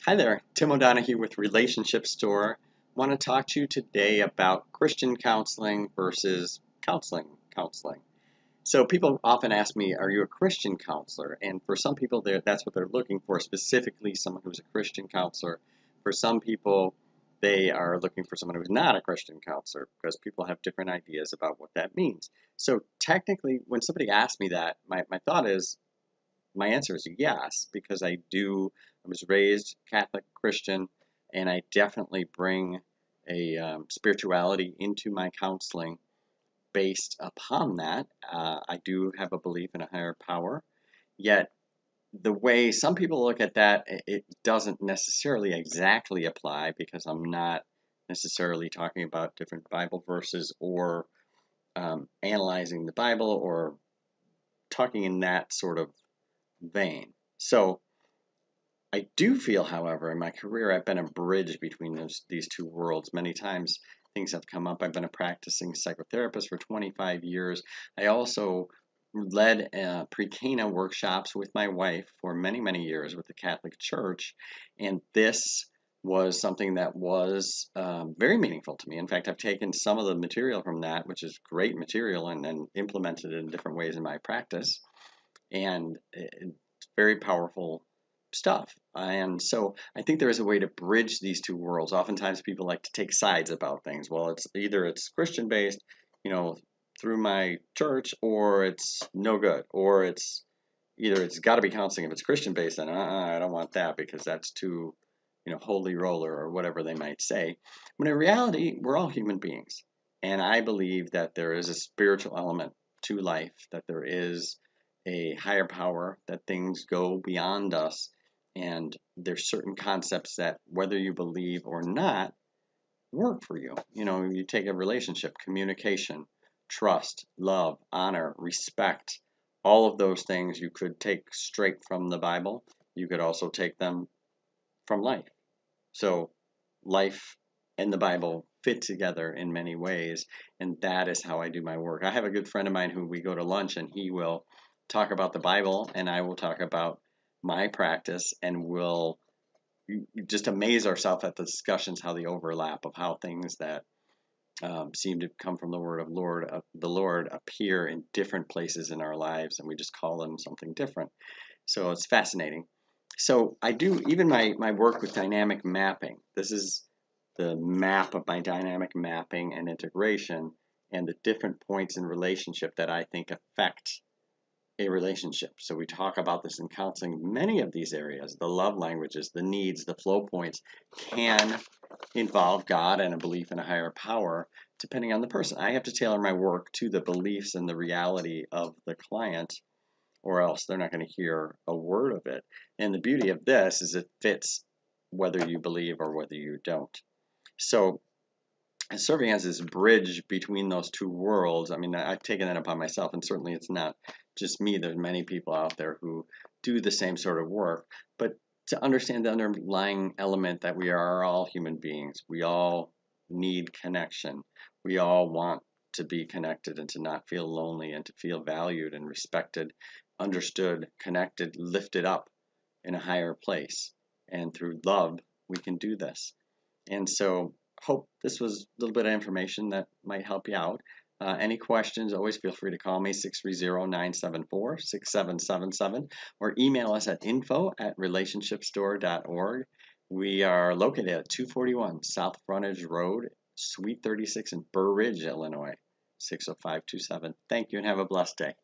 Hi there, Tim O'Donohue with Relationship Store. Want to talk to you today about Christian counseling versus counseling. So people often ask me, are you a Christian counselor? And for some people, that's what they're looking for, specifically someone who's a Christian counselor. For some people, they are looking for someone who's not a Christian counselor because people have different ideas about what that means. So technically, when somebody asks me that, my thought is, my answer is yes, because I was raised Catholic Christian, and I definitely bring a spirituality into my counseling based upon that. I do have a belief in a higher power, yet the way some people look at that, it doesn't necessarily exactly apply because I'm not necessarily talking about different Bible verses or analyzing the Bible or talking in that sort of vein. So I do feel, however, in my career, I've been a bridge between these two worlds. Many times things have come up. I've been a practicing psychotherapist for 25 years. I also led pre-Cana workshops with my wife for many, many years with the Catholic Church. And this was something that was very meaningful to me. In fact, I've taken some of the material from that, which is great material, and implemented it in different ways in my practice. And it's very powerful stuff. And so I think there is a way to bridge these two worlds. Oftentimes people like to take sides about things. Well, it's Christian based, through my church, or it's no good, or it's got to be counseling if it's Christian based, and I don't want that because that's too, holy roller or whatever they might say. When in reality, we're all human beings. And I believe that there is a spiritual element to life, that there is a higher power, that things go beyond us. And there's certain concepts that, whether you believe or not, work for you. You take a relationship, communication, trust, love, honor, respect, all of those things you could take straight from the Bible. You could also take them from life. So life and the Bible fit together in many ways, and that is how I do my work. I have a good friend of mine who we go to lunch, and he will talk about the Bible, and I will talk about my practice, and we'll just amaze ourselves at the discussions, how the overlap of how things that seem to come from the word of the Lord appear in different places in our lives, and we just call them something different. So it's fascinating. So I do even my work with dynamic mapping. This is the map of my dynamic mapping and integration and the different points in relationship that I think affect a relationship. So we talk about this in counseling. Many of these areas, the love languages, the needs, the flow points, can involve God and a belief in a higher power, depending on the person. I have to tailor my work to the beliefs and the reality of the client, or else they're not going to hear a word of it. And the beauty of this is it fits whether you believe or whether you don't. So serving as this bridge between those two worlds, I mean, I've taken that upon myself, and certainly it's not just me. There's many people out there who do the same sort of work, but to understand the underlying element that we are all human beings. We all need connection. We all want to be connected and to not feel lonely and to feel valued and respected, understood, connected, lifted up in a higher place. And through love, we can do this. And so hope this was a little bit of information that might help you out. Any questions, always feel free to call me, 630-974-6777, or email us at info@relationshipstore.org. We are located at 241 South Frontage Road, Suite 36 in Burr Ridge, Illinois, 60527. Thank you and have a blessed day.